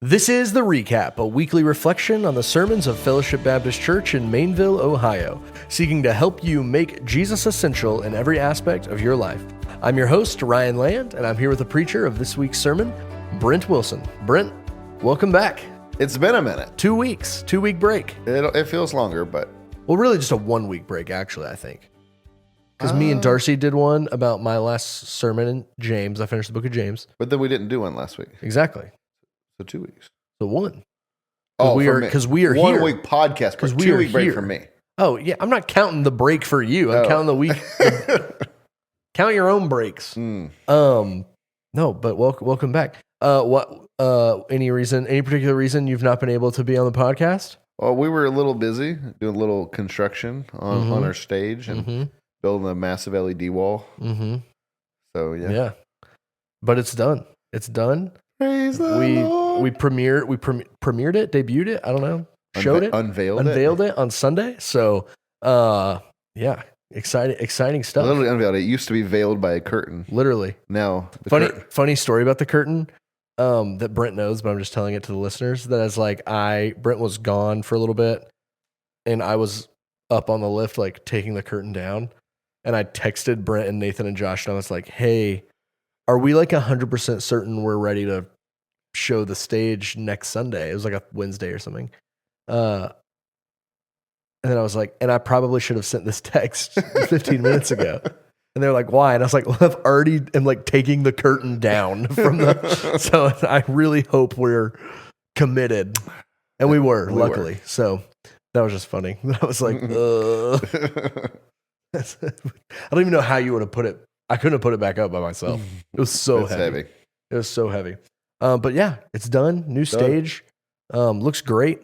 This is The Recap, a weekly reflection on the sermons of Fellowship Baptist Church in Mainville, Ohio, seeking to help you make Jesus essential in every aspect of your life. I'm your host, Ryan Land, and I'm here with the preacher of this week's sermon, Brent Wilson. Brent, welcome back. It's been a minute. 2 weeks, 2-week break. It feels longer, but... Well, really just a 1 week break, actually, I think. Because me and Darcy did one about my last sermon in James. I finished the book of James. But then we didn't do one last week. Exactly. So 2 weeks. So one. Oh, because we are 1 here. 1 week podcast, but 2 week break for me. Oh, yeah. I'm not counting the break for you. I'm counting the week. Count your own breaks. No, but welcome back. Any particular reason you've not been able to be on the podcast? Well, we were a little busy doing a little construction on our stage and building a massive LED wall. So, yeah. Yeah. But it's done. It's done. Praise the Lord. We premiered it, debuted it, I don't know. Showed it. Unveiled it on Sunday. So, yeah. Exciting stuff. Literally unveiled it. It used to be veiled by a curtain. Literally. Now, funny story about the curtain that Brent knows, but I'm just telling it to the listeners. That is Brent was gone for a little bit, and I was up on the lift, like taking the curtain down, and I texted Brent and Nathan and Josh, and I was like, "Hey, are we like 100% certain we're ready to show the stage next Sunday?" It was like a Wednesday or something. And then I was like, and I probably should have sent this text 15 minutes ago. And they're like, why? And I was like, well, I've already am like taking the curtain down from the, so I really hope we're committed. And we were, luckily. So that was just funny. I was like, I don't even know how you would have put it. I couldn't have put it back up by myself. It was so heavy. It was so heavy. But yeah, it's done. New stage. Looks great.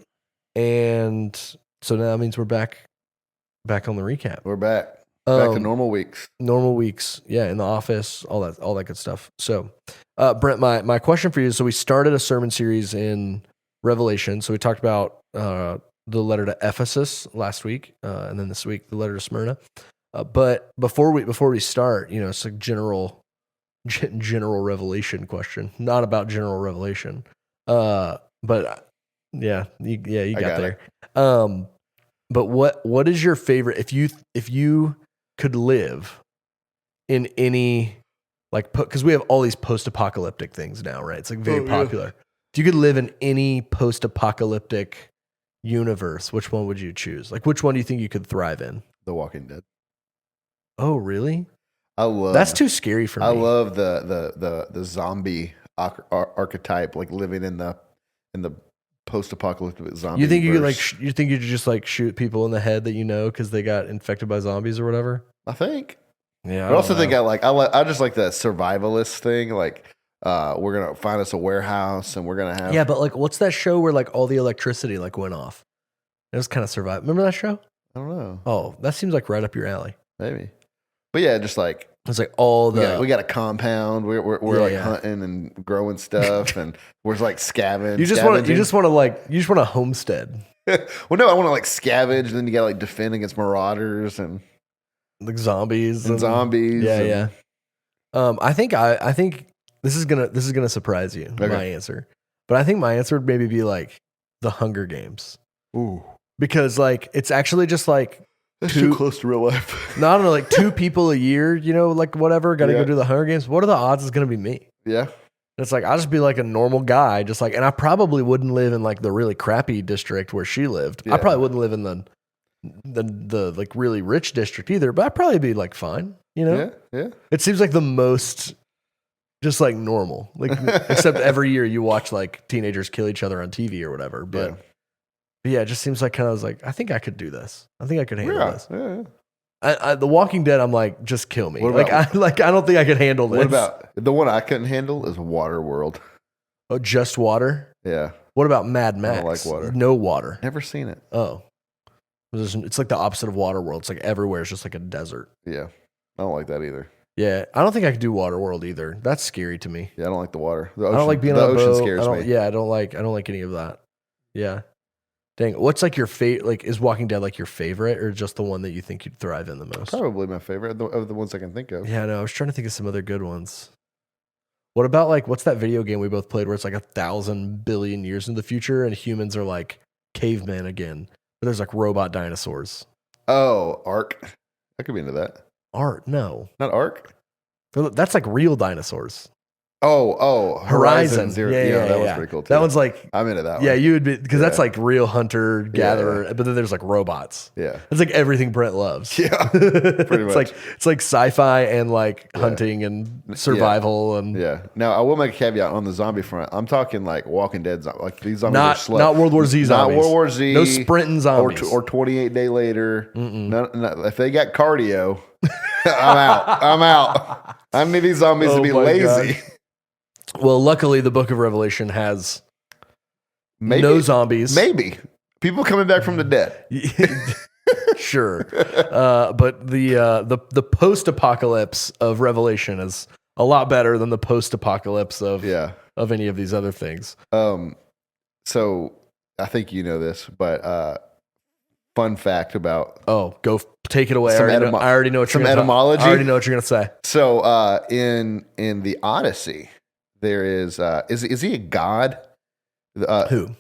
And so now that means we're back on the recap. We're back. Back to normal weeks. Normal weeks. Yeah, in the office, all that good stuff. So, Brent, my question for you is, so we started a sermon series in Revelation. So we talked about the letter to Ephesus last week, and then this week, the letter to Smyrna. But before we start, it's a general revelation question, not about general revelation. But yeah, you got there. But what is your favorite, if you could live in any, like, because we have all these post-apocalyptic things now, right? It's like very popular. Yeah. If you could live in any post-apocalyptic universe, which one would you choose? Like, which one do you think you could thrive in? The Walking Dead. Oh, really? That's too scary for me. I love the zombie archetype, like living in the post-apocalyptic zombie. You think you could you think you could just like shoot people in the head that because they got infected by zombies or whatever? I think. Yeah. I also think I just like the survivalist thing. Like, we're gonna find us a warehouse and we're gonna have. Yeah, but like, what's that show where like all the electricity like went off? It was kind of survival. Remember that show? I don't know. Oh, that seems like right up your alley. Maybe. But yeah, just like. It's like all the we got a compound. We're hunting and growing stuff, and we're like scavenging. You just want to homestead. Well, no, I want to like scavenge, and then you got to like defend against marauders and like zombies. Yeah. I think this is gonna surprise you. Okay. My answer, but I think my answer would maybe be like the Hunger Games. Ooh, because like it's actually just like. That's too close to real life. No, I don't know, like 2 people a year, like whatever, got to go do the Hunger Games. What are the odds it's going to be me? Yeah. It's like, I'll just be like a normal guy, just like, and I probably wouldn't live in like the really crappy district where she lived. Yeah. I probably wouldn't live in the like really rich district either, but I'd probably be like fine, Yeah. It seems like the most just like normal, like except every year you watch like teenagers kill each other on TV or whatever, but. Yeah. But yeah, it just seems like kind of was like, I think I could do this. I think I could handle this. Yeah. The Walking Dead, I'm like, just kill me. I don't think I could handle this. What about the one I couldn't handle is Waterworld. Oh, just water? Yeah. What about Mad Max? I don't like water. No water. Never seen it. Oh. It's like the opposite of Waterworld. It's like everywhere. It's just like a desert. Yeah. I don't like that either. Yeah. I don't think I could do Waterworld either. That's scary to me. Yeah, I don't like the water. I don't like being on a boat. The ocean scares me. Yeah, I don't like any of that. Yeah. Dang, what's like your favorite? Like, is Walking Dead like your favorite, or just the one that you think you'd thrive in the most? Probably my favorite of the ones I can think of. Yeah, no, I was trying to think of some other good ones. What about like, what's that video game we both played where it's like 1,000 billion years in the future and humans are like cavemen again, but there's like robot dinosaurs? Oh, Ark. I could be into that. Art? No. Not Ark? That's like real dinosaurs. Oh, Horizon. Zero. Yeah, that was pretty cool too. That one's like, I'm into that one. Yeah, you would be, because that's like real hunter gatherer, but then there's like robots. Yeah. It's like everything Brent loves. Yeah. Pretty much. It's like sci-fi and like hunting and survival and Now I will make a caveat on the zombie front. I'm talking like Walking Dead zombies. Like these zombies are slow. Not World War Z zombies. Not World War Z. No sprinting zombies. Or 28 Day Later. If they got cardio, I'm out. I need these zombies to be lazy. God. Well, luckily, the Book of Revelation has no zombies. Maybe people coming back from the dead. Sure, but the post-apocalypse of Revelation is a lot better than the post-apocalypse of any of these other things. So I think you know this, but fun fact about go take it away. I already know what you're etymology. I already know what you're gonna say. So in the Odyssey. There is he a god? Who?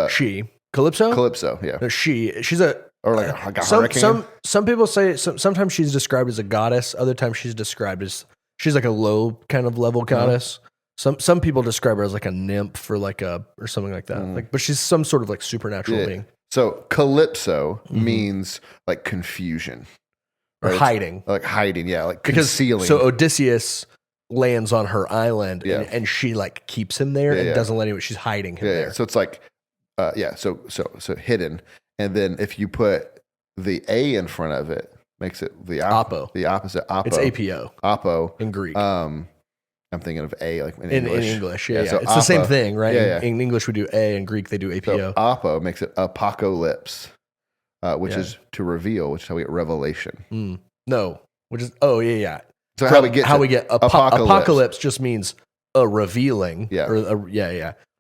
She. Calypso? Calypso, yeah. No, she's a hurricane. Some people say sometimes she's described as a goddess, other times she's described as she's like a low kind of level goddess. Some people describe her as like a nymph or something like that. Like, but she's some sort of like supernatural being. So Calypso means like confusion. Right? Or hiding. Like hiding, like concealing. So Odysseus lands on her island and she like keeps him there and doesn't let anyone. She's hiding him there. So it's like, so hidden. And then if you put the A in front of it, makes it the Apo. The opposite. Apo. It's APO. Apo in Greek. I'm thinking of A like in English. In English, So it's Apo, the same thing, right? Yeah. In English we do A, in Greek they do APO. So Apo makes it apocalypse, which is to reveal, which is how we get revelation. No, which is So how we get apocalypse just means a revealing, or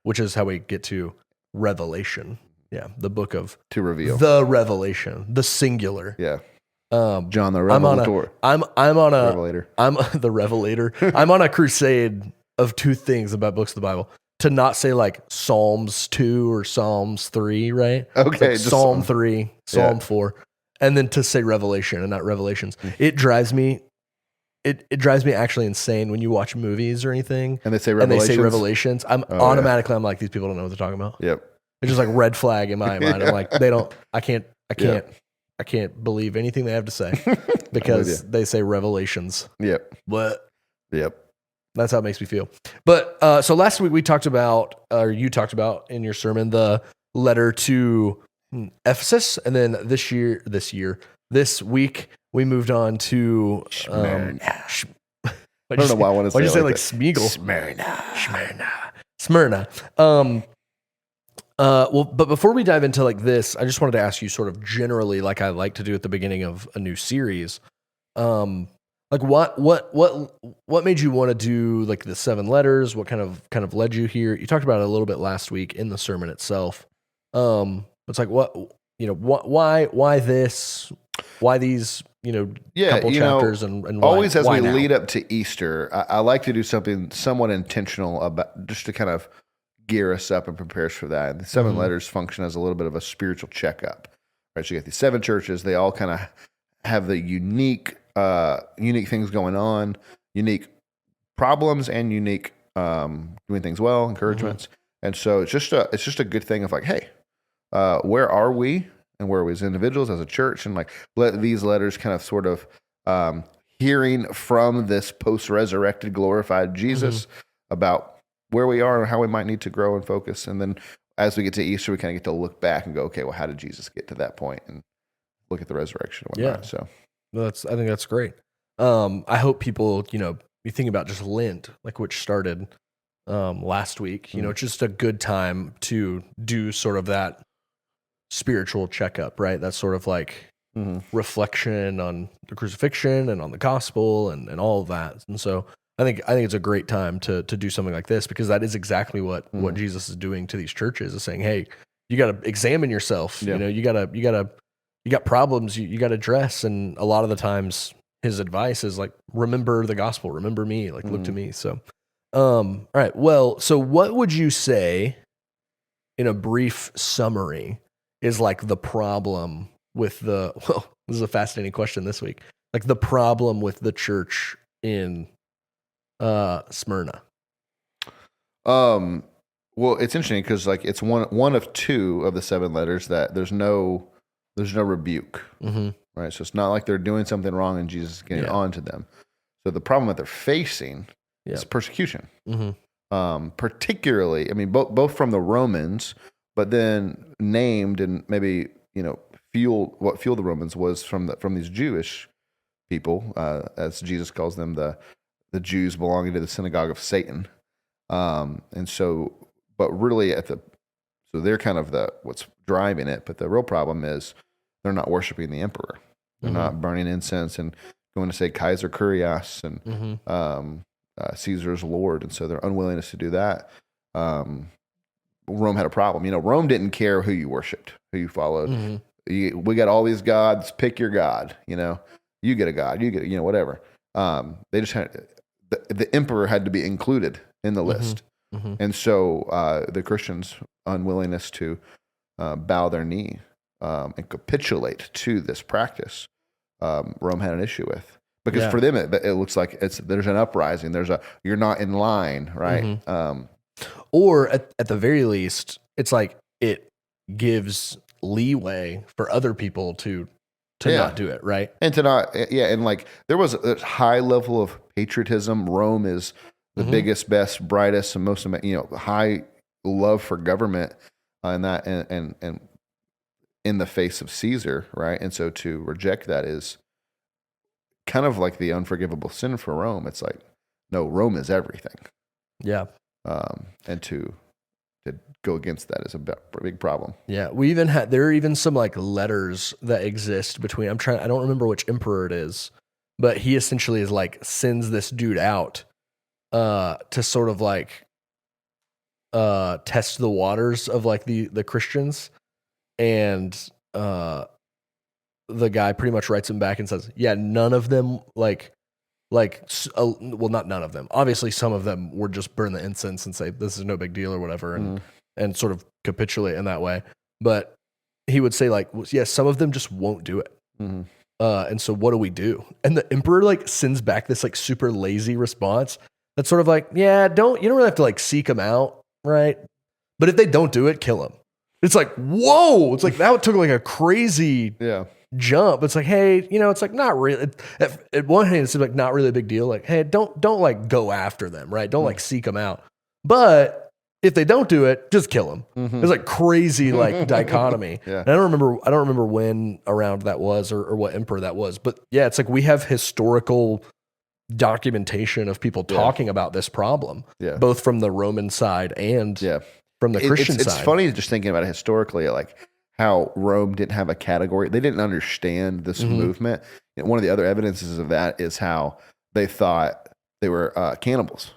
which is how we get to revelation. Yeah, the book of to reveal the revelation, the singular. Yeah, John the Revelator. I'm on a Revelator. I'm the Revelator. I'm on a crusade of two things about books of the Bible. To not say like Psalms 2 or Psalms 3, right? Okay, like Psalm 3, Psalm 4, and then to say Revelation and not Revelations. It drives me. It drives me actually insane when you watch movies or anything and they say Revelations. I'm automatically I'm like, these people don't know what they're talking about. Yep. It's just like red flag in my mind. I'm like, I can't believe anything they have to say because they say Revelations. Yep. What? Yep. That's how it makes me feel. But so last week we talked about, or you talked about in your sermon, the letter to Ephesus, and then this week we moved on to Smyrna. I don't know why I want to say. Why'd you say like Smeagol? Smyrna. Well, but before we dive into like this, I just wanted to ask you sort of generally, like I like to do at the beginning of a new series, like what made you want to do like the 7 letters? What kind of led you here? You talked about it a little bit last week in the sermon itself. It's like why this? Why these? Couple chapters and why, always as why we now? lead up to Easter, I like to do something somewhat intentional about just to kind of gear us up and prepare us for that. And the 7 letters function as a little bit of a spiritual checkup, right? So you got these 7 churches; they all kind of have the unique things going on, unique problems, and unique doing things well, encouragements. And so it's just a good thing of like, hey, where are we? And where are we as individuals, as a church, and like let these letters kind of sort of hearing from this post-resurrected, glorified Jesus about where we are and how we might need to grow and focus. And then as we get to Easter, we kind of get to look back and go, okay, well, how did Jesus get to that point? And look at the resurrection and whatnot. So I think that's great. I hope people, you think about just Lent, like which started last week. It's just a good time to do sort of that spiritual checkup, right? That's sort of like reflection on the crucifixion and on the gospel and all of that. And so I think it's a great time to do something like this, because that is exactly what Jesus is doing to these churches, is saying, hey, you got to examine yourself. You got problems you got to address. And a lot of the times his advice is like, remember the gospel, remember me, like look to me. So, all right. Well, so what would you say in a brief summary is like the problem with well, this is a fascinating question this week. Like the problem with the church in Smyrna. Well, it's interesting because like it's one of two of the 7 letters that there's no rebuke, right? So it's not like they're doing something wrong and Jesus is getting on to them. So the problem that they're facing is persecution, particularly. I mean, both from the Romans, but then named and maybe what fueled the Romans was from these Jewish people, as Jesus calls them, the Jews belonging to the synagogue of Satan. And so, but really so they're kind of what's driving it. But the real problem is they're not worshiping the emperor. They're not burning incense and going to say Kaiser Kurios and Caesar's Lord. And so their unwillingness to do that. Rome had a problem. Rome didn't care who you worshiped, who you followed. We got all these gods. Pick your god. You get a god. You get whatever. They just had the emperor had to be included in the list. And so the Christians' unwillingness to bow their knee and capitulate to this practice, Rome had an issue with. Because for them, it looks like there's an uprising. You're not in line, right? Or at the very least, it's like it gives leeway for other people to not do it, right? And to not, and like there was a high level of patriotism. Rome is the biggest, best, brightest, and most, high love for government, and that, and in the face of Caesar, right? And so to reject that is kind of like the unforgivable sin for Rome. It's like, no, Rome is everything. Yeah. And to go against that is a big problem. Yeah. There are even some like letters that exist between, I don't remember which emperor it is, but he essentially is like, sends this dude out to sort of like test the waters of like the Christians, and the guy pretty much writes him back and says, yeah, none of them well, not none of them, obviously some of them would just burn the incense and say this is no big deal or whatever, and sort of capitulate in that way, but he would say like, yeah, some of them just won't do it. And so what do we do? And the emperor like sends back this like super lazy response that's sort of like, yeah, you don't really have to like seek them out, right? But if they don't do it, kill them. It's like, whoa! It's like that took like a crazy jump. It's like, hey, it's like not really. At one hand, it's like not really a big deal. Like, hey, don't like go after them, right? Don't like seek them out. But if they don't do it, just kill them. It's like crazy like dichotomy. And I don't remember when around that was or what emperor that was. But yeah, it's like we have historical documentation of people talking about this problem, both from the Roman side and from the Christian side. It's funny just thinking about it historically, like how Rome didn't have a category. They didn't understand this movement. One of the other evidences of that is how they thought they were cannibals.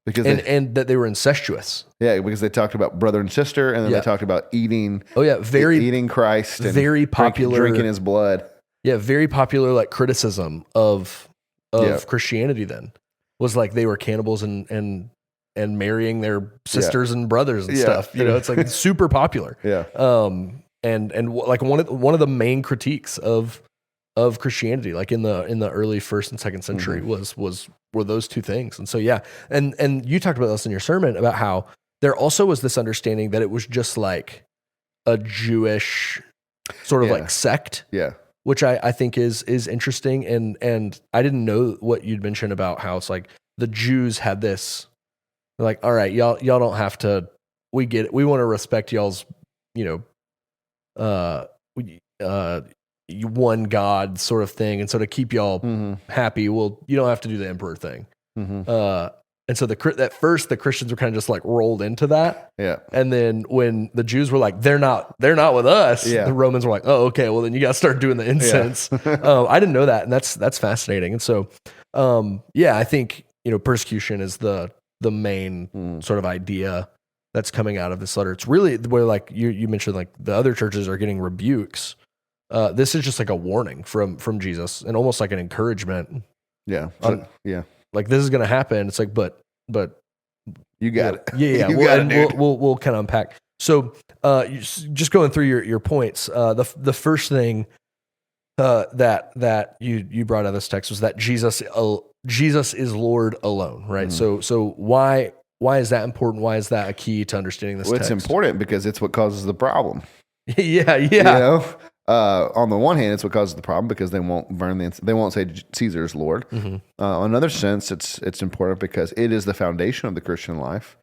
Because and that they were incestuous. Yeah, because they talked about brother and sister, and then they talked about eating. Oh yeah, eating Christ, and very popular, drinking his blood. Yeah, very popular like criticism of Christianity. Then was like they were cannibals and marrying their sisters and brothers and stuff. It's like super popular. And like one of the main critiques of Christianity, like in the early 1st and 2nd century, were those two things. And so and you talked about this in your sermon about how there also was this understanding that it was just like a Jewish sort of like sect, which I think is interesting. And I didn't know what you'd mentioned about how it's like the Jews had this, like, all right, y'all don't have to. We get it. We want to respect y'all's, one God sort of thing, and so to keep y'all happy, you don't have to do the emperor thing. And so at first the Christians were kind of just like rolled into that, and then when the Jews were like, they're not with us, the Romans were like, oh, okay, well then you got to start doing the incense. I didn't know that, and that's fascinating. And so I think persecution is the main sort of idea that's coming out of this letter. It's really where like you mentioned, like the other churches are getting rebukes. This is just like a warning from Jesus and almost like an encouragement. Yeah. Yeah. Like this is going to happen. It's like, but you got it. Yeah. We'll kind of unpack. So, just going through your points. The first thing that you brought out of this text was that Jesus is Lord alone, right? So why is that important? Why is that a key to understanding this text? It's important because it's what causes the problem. Yeah. You know, on the one hand, it's what causes the problem because they won't they won't say Caesar is Lord. In another sense, it's important because it is the foundation of the Christian life.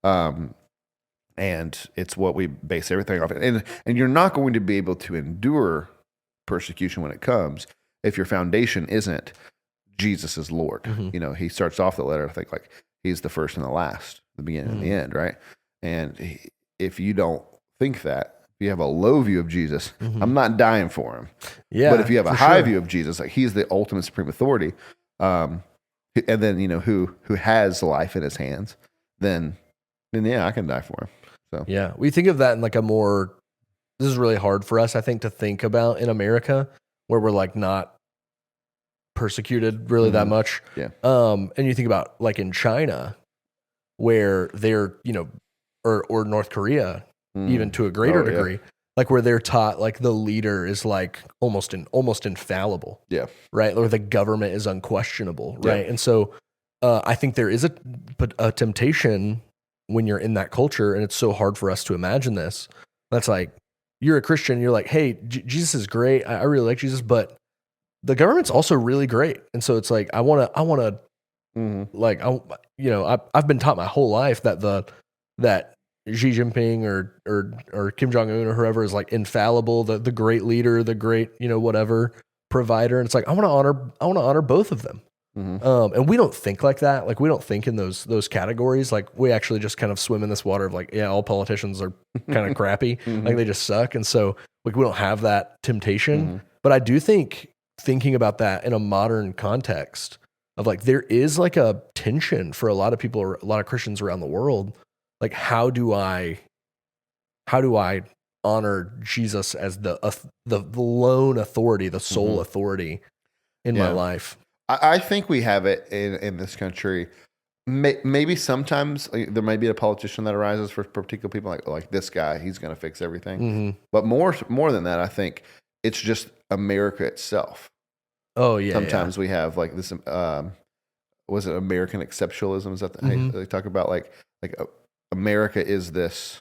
And it's what we base everything off. And you're not going to be able to endure persecution when it comes if your foundation isn't Jesus is Lord. You know, he starts off the letter, I think, like he's the first and the last, the beginning and the end, right? And if you don't think that, if you have a low view of Jesus, I'm not dying for him. Yeah, but if you have a high view of Jesus, like he's the ultimate supreme authority, and then, you know, who has life in his hands, then yeah, I can die for him. So yeah, we think of that in like a more, this is really hard for us, I think, to think about in America, where we're like not persecuted really that much. Yeah. And you think about like in China, where they're, you know, or North Korea, even to a greater degree, like where they're taught like the leader is like almost infallible. Yeah. Right. Or the government is unquestionable. Right. And so I think there is a temptation when you're in that culture, and it's so hard for us to imagine this. That's like, you're a Christian, you're like, hey, Jesus is great. I really like Jesus, but the government's also really great. And so it's like, I want to, like, I've been taught my whole life that Xi Jinping or Kim Jong-un or whoever is like infallible, the great leader, the great, you know, whatever provider. And it's like, I want to honor both of them. And we don't think like that. Like, we don't think in those categories. Like, we actually just kind of swim in this water of like, yeah, all politicians are kind of crappy. Like, they just suck. And so like, we don't have that temptation. But I do think thinking about that in a modern context of like, there is like a tension for a lot of people, or a lot of Christians around the world. Like, how do I honor Jesus as the lone authority, the sole authority in my life? I think we have it in this country. Maybe sometimes there might be a politician that arises for particular people, like this guy, he's going to fix everything. But more than that, I think it's just America itself. Oh yeah. Sometimes we have like this. Was it American exceptionalism? Is that they talk about like America is this?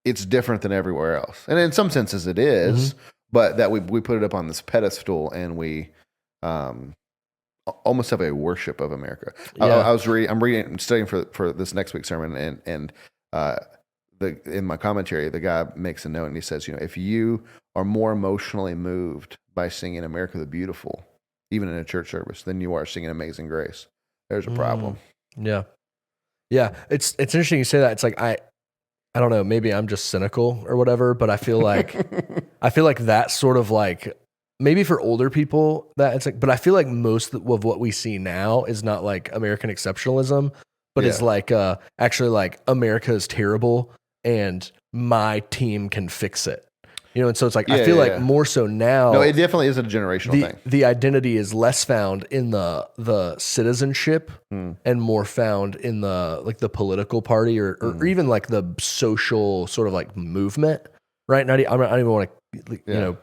It's different than everywhere else, and in some senses it is. But that we put it up on this pedestal, and we almost have a worship of America. Yeah. I'm studying for this next week's sermon, and in my commentary, the guy makes a note and he says, you know, if you are more emotionally moved by singing America the Beautiful, even in a church service, than you are singing Amazing Grace, there's a problem. Yeah. It's interesting you say that. It's like, I don't know, maybe I'm just cynical or whatever, but I feel like that sort of like, maybe for older people that it's like, but I feel like most of what we see now is not like American exceptionalism, but it's like actually like America is terrible and my team can fix it. You know, and so it's like, I feel like more so now. No, it definitely is a generational thing. The identity is less found in the citizenship and more found in the like the political party or even like the social sort of like movement, right? I don't even want to, you know,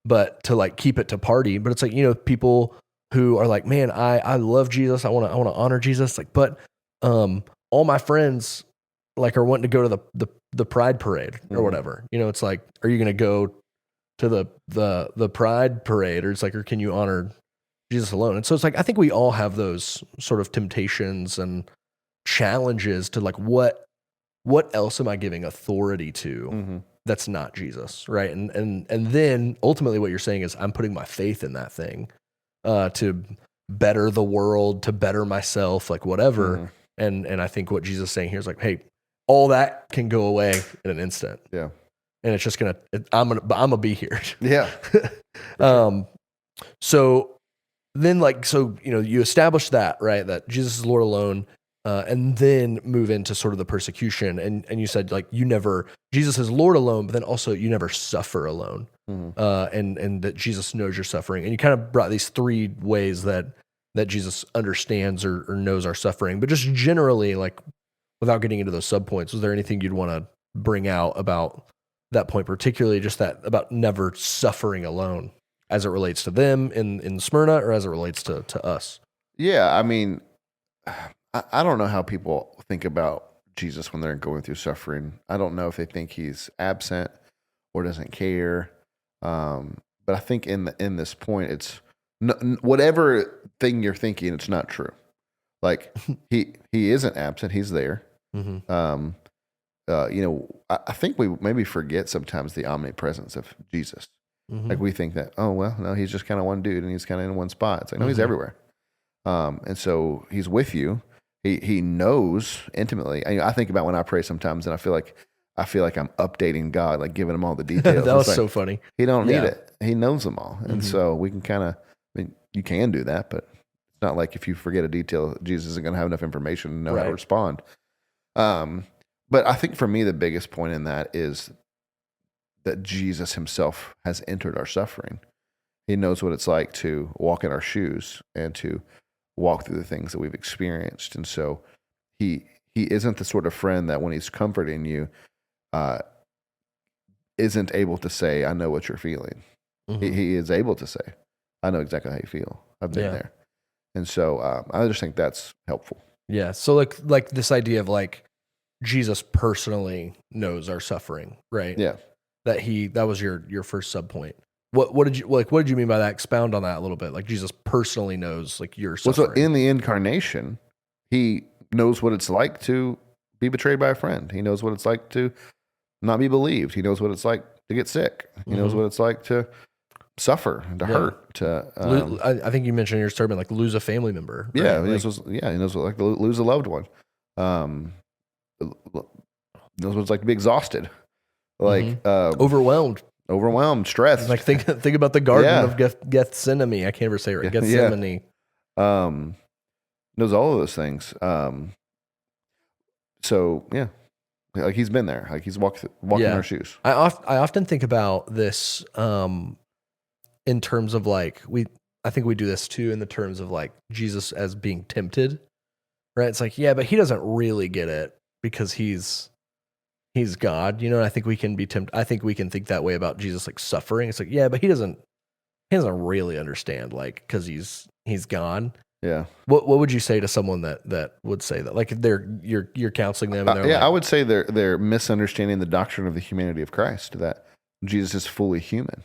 but to like keep it to party. But it's like, you know, people who are like, man, I love Jesus. I want to honor Jesus. Like, but all my friends like are wanting to go to the Pride Parade or whatever. You know, it's like, are you going to go to the Pride Parade, or it's like, or can you honor Jesus alone? And so it's like, I think we all have those sort of temptations and challenges to like, what else am I giving authority to that's not Jesus, right? And then ultimately what you're saying is I'm putting my faith in that thing to better the world, to better myself, like whatever. And I think what Jesus is saying here is like, hey, all that can go away in an instant. Yeah. And it's just I'm gonna be here. Yeah. So then you know, you establish that, right? That Jesus is Lord alone. and then move into sort of the persecution. And you said like Jesus is Lord alone, but then also you never suffer alone, and that Jesus knows your suffering. And you kind of brought these three ways that Jesus understands or knows our suffering. But just generally, like without getting into those subpoints, was there anything you'd want to bring out about that point, particularly just that about never suffering alone as it relates to them in Smyrna or as it relates to us? Yeah, I mean, I don't know how people think about Jesus when they're going through suffering. I don't know if they think he's absent or doesn't care. But I think in this point, it's whatever thing you're thinking, it's not true. Like he isn't absent; he's there. Mm-hmm. I think we maybe forget sometimes the omnipresence of Jesus. Mm-hmm. Like we think that, oh well, no, he's just kind of one dude and he's kind of in one spot. It's like no, he's everywhere. And so he's with you. He knows intimately. I think about when I pray sometimes, and I feel like I'm updating God, like giving him all the details. That was so funny. He don't need it. He knows them all, and so we can kind of. I mean, you can do that, but it's not like if you forget a detail, Jesus isn't going to have enough information to know how to respond. But I think for me, the biggest point in that is that Jesus himself has entered our suffering. He knows what it's like to walk in our shoes and to walk through the things that we've experienced. And so he isn't the sort of friend that when he's comforting you, isn't able to say, I know what you're feeling. Mm-hmm. He is able to say, I know exactly how you feel. I've been there. And so I just think that's helpful. Yeah. So like this idea of like Jesus personally knows our suffering, right? Yeah. That was your first sub point. What did you mean by that? Expound on that a little bit. Like Jesus personally knows like your suffering. Well, so in the incarnation, he knows what it's like to be betrayed by a friend. He knows what it's like to not be believed. He knows what it's like to get sick. He knows what it's like to suffer and to hurt. I think you mentioned in your sermon like lose a family member. Right? Yeah, he knows what like to lose a loved one. Knows what it's like to be exhausted, like overwhelmed, stressed. Like think about the Garden of Gethsemane. I can't ever say it right. Gethsemane. Knows all of those things. So yeah, like he's been there. Like he's walking in our shoes. I often think about this in terms of like I think we do this too in the terms of like Jesus as being tempted, right? It's like but he doesn't really get it because he's God, you know. And I think we can be tempted. I think we can think that way about Jesus, like suffering. It's like but he doesn't really understand, like because he's God. Yeah. What would you say to someone that would say that? Like if you're counseling them. And I would say they're misunderstanding the doctrine of the humanity of Christ, that Jesus is fully human.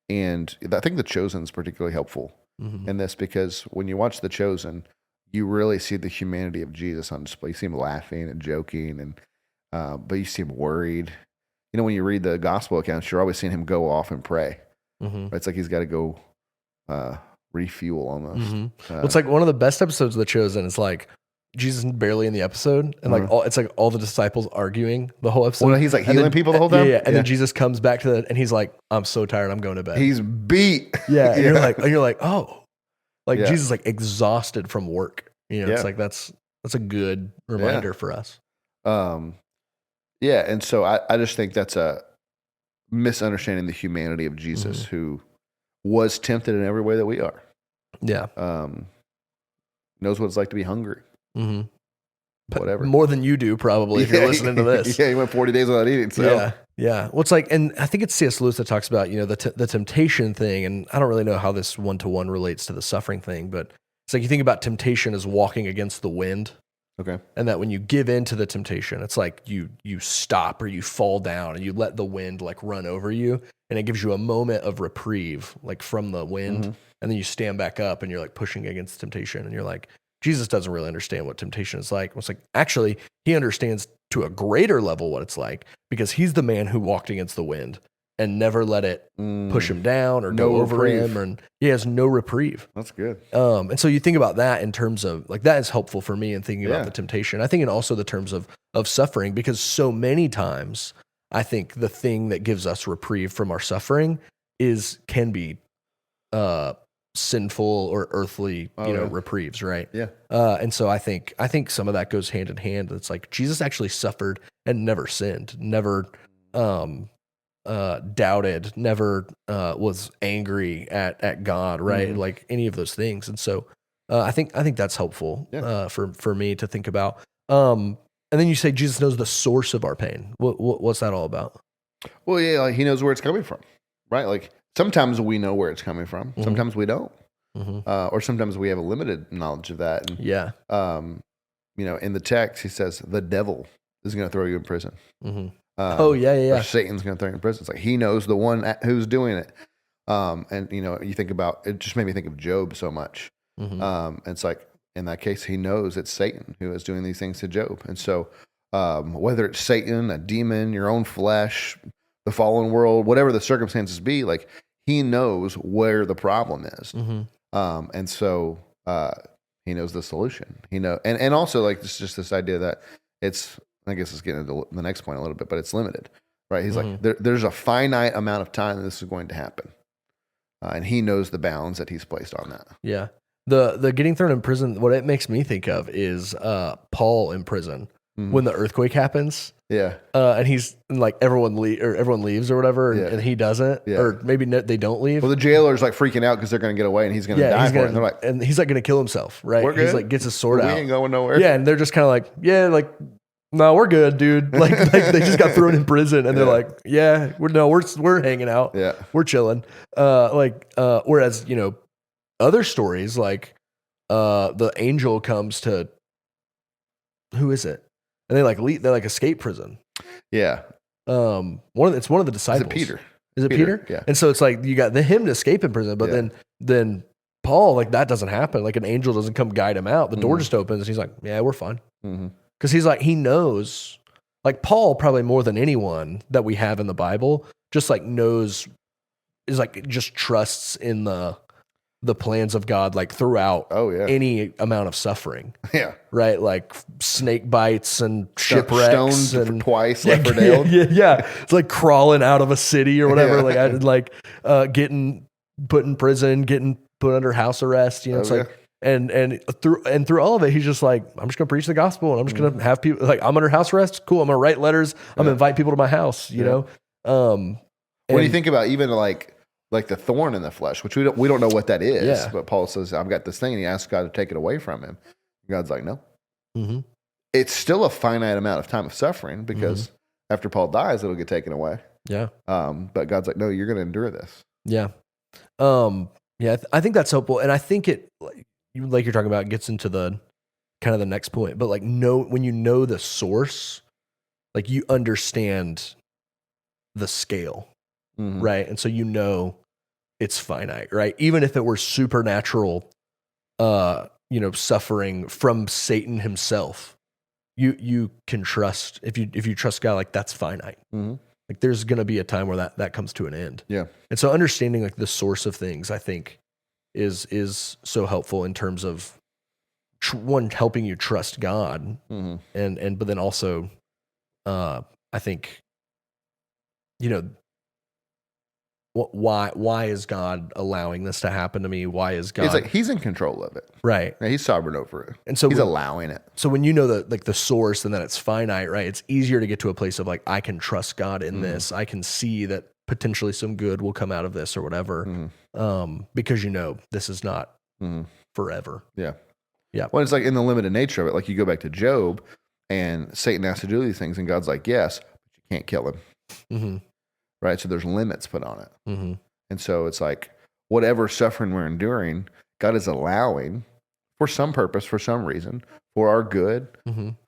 And I think The Chosen is particularly helpful in this, because when you watch The Chosen, you really see the humanity of Jesus on display. You see him laughing and joking, and but you see him worried. You know, when you read the gospel accounts, you're always seeing him go off and pray. It's like he's got to go refuel almost. It's like one of the best episodes of The Chosen is like Jesus is barely in the episode, and like it's like all the disciples arguing the whole episode. Well, he's like healing people the whole time. Yeah. And then Jesus comes back to and he's like, "I'm so tired. I'm going to bed." He's beat. Yeah. And you're like, oh, like Jesus is like exhausted from work. You know, it's like that's a good reminder for us. And so I just think that's a misunderstanding the humanity of Jesus, who was tempted in every way that we are. Yeah. Knows what it's like to be hungry. Whatever. More than you do, probably, if you're listening to this. Yeah, he went 40 days without eating. So. Yeah. Well, it's like, and I think it's C.S. Lewis that talks about, you know, the temptation thing, and I don't really know how this one-to-one relates to the suffering thing, but it's like you think about temptation as walking against the wind. Okay. And that when you give in to the temptation, it's like you stop or you fall down and you let the wind like run over you, and it gives you a moment of reprieve, like from the wind. And then you stand back up and you're like pushing against temptation, and you're like, Jesus doesn't really understand what temptation is like. It's like, actually, he understands to a greater level what it's like, because he's the man who walked against the wind and never let it push him down or go over him. And he has no reprieve. That's good. And so you think about that in terms of, like, that is helpful for me in thinking about the temptation. I think in also the terms of suffering, because so many times I think the thing that gives us reprieve from our suffering can be sinful or earthly, reprieves, right? Yeah. And so I think some of that goes hand in hand. It's like Jesus actually suffered and never sinned, never doubted, never was angry at God, right? Like any of those things. And so I think that's helpful for me to think about. And then you say Jesus knows the source of our pain. What's that all about? Well, yeah, like he knows where it's coming from, right? Like sometimes we know where it's coming from, sometimes we don't, or sometimes we have a limited knowledge of that. And, in the text, he says the devil is going to throw you in prison. Or Satan's going to throw you in prison. It's like he knows the one who's doing it. And you think about it, just made me think of Job so much. It's like in that case, he knows it's Satan who is doing these things to Job. And so whether it's Satan, a demon, your own flesh, the fallen world, whatever the circumstances be, like he knows where the problem is. And so he knows the solution. And also like this idea that it's, I guess it's getting into the next point a little bit, but it's limited, right? He's like, there's a finite amount of time that this is going to happen. And he knows the bounds that he's placed on that. Yeah. The getting thrown in prison, what it makes me think of is Paul in prison when the earthquake happens. Yeah. And he's like, everyone leaves or whatever, and he doesn't. Yeah. Or maybe they don't leave. Well, the jailer's like freaking out because they're going to get away and he's going to die for it. And they're like, and he's like going to kill himself, right? We're good. He's like, gets his sword out. We ain't going nowhere. Yeah. And they're just kind of like, yeah, like, no, we're good, dude. Like they just got thrown in prison, and they're like, yeah, we're hanging out. Yeah. We're chilling. Whereas, other stories like the angel comes to, who is it? And they like escape prison. Yeah. It's one of the disciples. Is it Peter? Yeah. And so it's like you got him to escape in prison, but then Paul, like that doesn't happen. Like an angel doesn't come guide him out. The door just opens, and he's like, yeah, we're fine. Because he's like, he knows, like Paul probably more than anyone that we have in the Bible, just like knows, is like just trusts in the plans of God, like throughout any amount of suffering. Yeah. Right? Like snake bites and shipwrecks. Stoned and twice, left for dead. Yeah. It's like crawling out of a city or whatever. Like getting put in prison, getting put under house arrest. It's like, and through all of it, he's just like, I'm just gonna preach the gospel, and I'm just gonna have people like, I'm under house arrest. Cool. I'm gonna write letters. I'm gonna invite people to my house. You know. When you think about even like the thorn in the flesh, which we don't know what that is, but Paul says, I've got this thing, and he asks God to take it away from him. God's like, no. It's still a finite amount of time of suffering because after Paul dies, it'll get taken away. Yeah. But God's like, no, you're going to endure this. Yeah. I think that's helpful, and I think it like you're talking about gets into the kind of the next point. But like, when you know the source, like you understand the scale, right? And so it's finite, right? Even if it were supernatural, suffering from Satan himself, you can trust if you trust God, like that's finite. Like there's going to be a time where that comes to an end. Yeah. And so understanding like the source of things, I think, is so helpful in terms of one, helping you trust God, but then also, I think, why is God allowing this to happen to me? Why is God? It's like he's in control of it, right? Yeah, he's sovereign over it, and so he's allowing it. So when you know the source and that it's finite, right? It's easier to get to a place of like, I can trust God in this. I can see that potentially some good will come out of this or whatever, because this is not forever. Yeah. Well, it's like in the limited nature of it. Like you go back to Job, and Satan has to do these things, and God's like, yes, but you can't kill him. Right? So there's limits put on it. And so it's like whatever suffering we're enduring, God is allowing for some purpose, for some reason, for our good,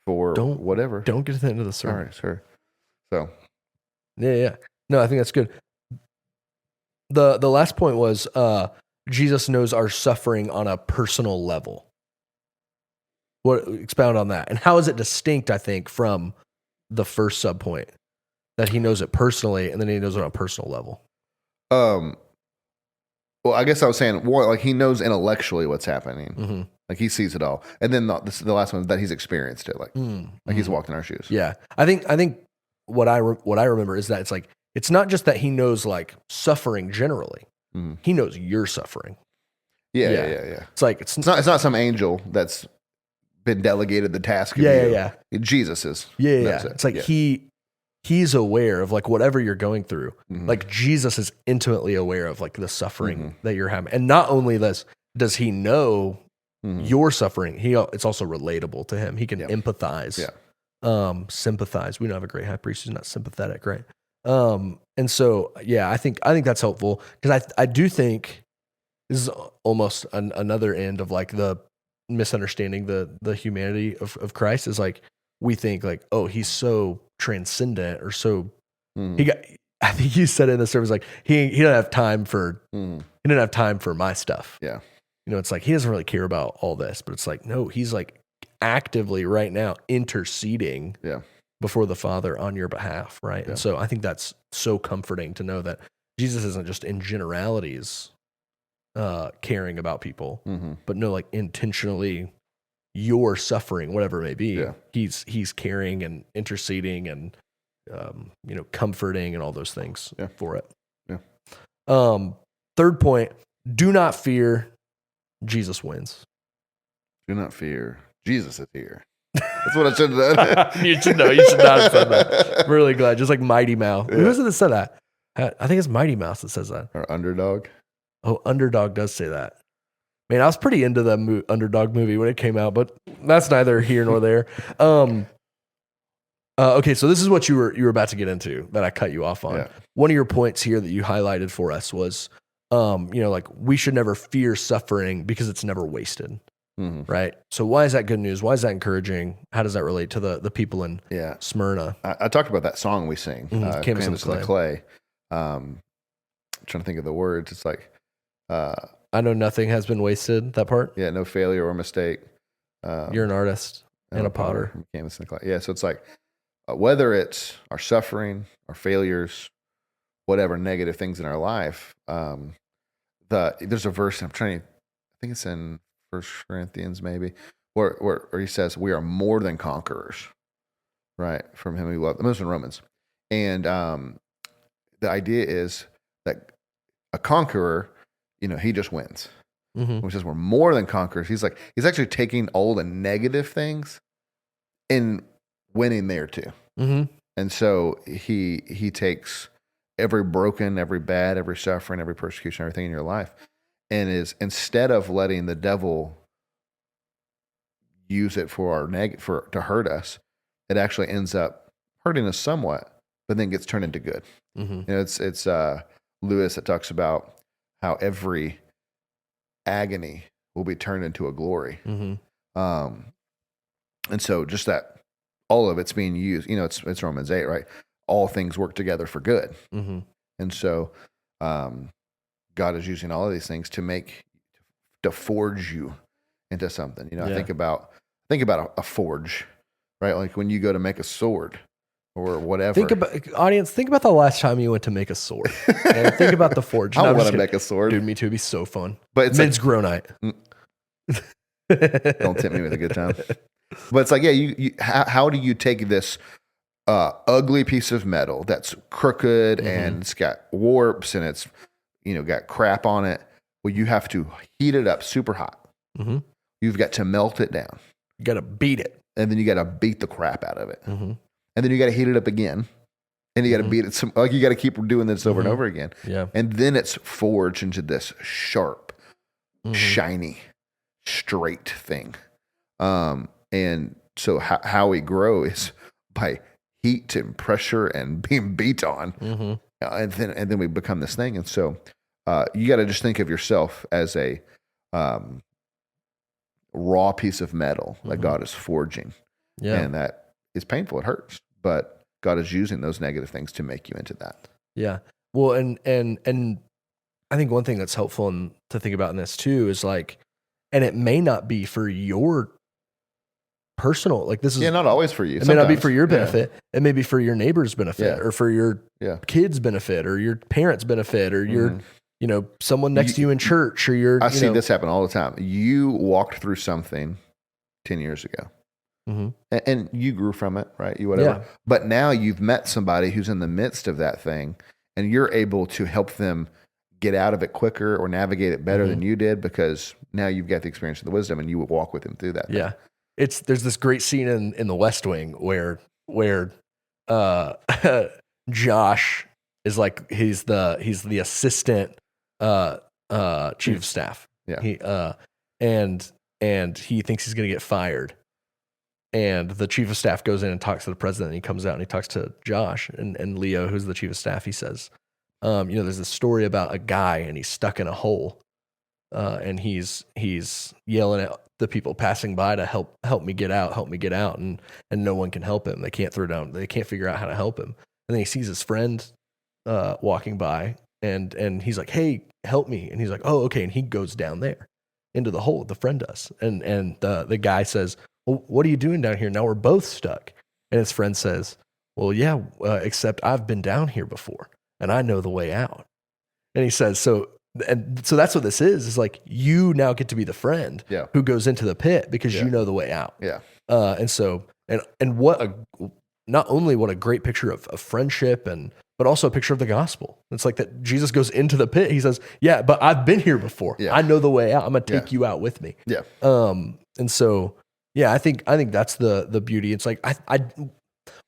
for whatever. Don't get to the end of the sermon. All right, sure. So. Yeah. No, I think that's good. The last point was Jesus knows our suffering on a personal level. Expound on that. And how is it distinct, I think, from the first subpoint? That he knows it personally, and then he knows it on a personal level. Well, I guess I was saying, like he knows intellectually what's happening. Like he sees it all. And then the last one is that he's experienced it. Like he's walked in our shoes. Yeah. I think what I remember is that it's like, it's not just that he knows like suffering generally. He knows your suffering. Yeah. It's like It's not some angel that's been delegated the task of you. Jesus is. Yeah. It's like he's aware of like whatever you're going through. Like Jesus is intimately aware of like the suffering that you're having. And not only this, does he know your suffering, it's also relatable to him. He can empathize, sympathize. We don't have a great high priest who's not sympathetic, right? And so, I think that's helpful because I do think this is almost another end of like the misunderstanding the humanity of Christ is like, we think like, oh, he's so transcendent or so I think you said it in the service, like he didn't have time for, he didn't have time for my stuff. Yeah. You know, it's like, he doesn't really care about all this, but it's like, no, he's like actively right now interceding before the Father on your behalf. Right. And so I think that's so comforting to know that Jesus isn't just in generalities, caring about people, but no, like intentionally your suffering, whatever it may be, he's caring and interceding and, comforting and all those things for it. Yeah. Third point, do not fear, Jesus wins. Do not fear, Jesus is here. That's what I should have done. You should know. You should not have said that. I'm really glad. Just like Mighty Mouse. Who is it that said that? I think it's Mighty Mouse that says that. Or Underdog. Oh, Underdog does say that. Man, I was pretty into the Underdog movie when it came out, but that's neither here nor there. Okay, so this is what you were about to get into that I cut you off on. Yeah. One of your points here that you highlighted for us was, like we should never fear suffering because it's never wasted. Right. So why is that good news? Why is that encouraging? How does that relate to the people in Smyrna? I talked about that song we sing, Canvas in the Clay. Trying to think of the words. It's like, I know nothing has been wasted. That part. Yeah. No failure or mistake. You're an artist and a potter. Canvas in the clay. Yeah. So it's like, whether it's our suffering, our failures, whatever negative things in our life, there's a verse I think it's in 1 Corinthians maybe, where he says we are more than conquerors, right? From him who loved. It was in Romans, and the idea is that a conqueror, he just wins. Which says we're more than conquerors. He's actually taking all the negative things and winning there too. And so he takes every broken, every bad, every suffering, every persecution, everything in your life, and is, instead of letting the devil use it for to hurt us, it actually ends up hurting us somewhat, but then gets turned into good. It's Lewis that talks about how every agony will be turned into a glory. And so just that all of it's being used, it's Romans 8, right? All things work together for good. And so God is using all of these things to forge you into something. I think about a forge, right? Like when you go to make a sword or whatever. Think about the last time you went to make a sword. And think about the forge. I want to make a sword. Dude, me too. It'd be so fun. But it's Men's grow night. Don't tempt me with a good time. But it's like, how do you take this ugly piece of metal that's crooked and it's got warps and it's, got crap on it? Well, you have to heat it up super hot. You've got to melt it down. You got to beat it. And then you got to beat the crap out of it. And then you got to heat it up again. And you got to beat it. You got to keep doing this over and over again. Yeah. And then it's forged into this sharp, shiny, straight thing. And so how we grow is by heat and pressure and being beat on. And then we become this thing. And so you got to just think of yourself as a raw piece of metal that God is forging. Yeah. And that is painful. It hurts. But God is using those negative things to make you into that. Yeah. Well, and I think one thing that's helpful to think about in this too is like, and it may not be for your personal, like this is not always for you. It may not be for your benefit. It may be for your neighbor's benefit or for your kids' benefit or your parents' benefit or your, someone next to you in church or your. I see this happen all the time. You walked through something 10 years ago. And you grew from it, right? Whatever. But now you've met somebody who's in the midst of that thing, and you're able to help them get out of it quicker or navigate it better than you did, because now you've got the experience of the wisdom and you would walk with him through that. Yeah. There's this great scene in the West Wing where Josh is like, he's the assistant chief of staff. Yeah. He and he thinks he's going to get fired. And the chief of staff goes in and talks to the president, and he comes out and he talks to Josh and Leo, who's the chief of staff. He says, there's this story about a guy and he's stuck in a hole. And he's yelling at the people passing by to help me get out, and no one can help him. They can't figure out how to help him. And then he sees his friend walking by, and he's like, "Hey, help me!" And he's like, "Oh, okay." And he goes down there into the hole. The friend does, and the guy says, "Well, what are you doing down here? Now we're both stuck." And his friend says, "Well, yeah, except I've been down here before, and I know the way out." And he says, so that's what this is like, you now get to be the friend who goes into the pit because you know the way out. Yeah. And not only what a great picture of friendship, but also a picture of the gospel. It's like that Jesus goes into the pit. He says, "Yeah, but I've been here before. Yeah. I know the way out. I'm going to take you out with me." Yeah. And so, yeah, I think that's the beauty. It's like,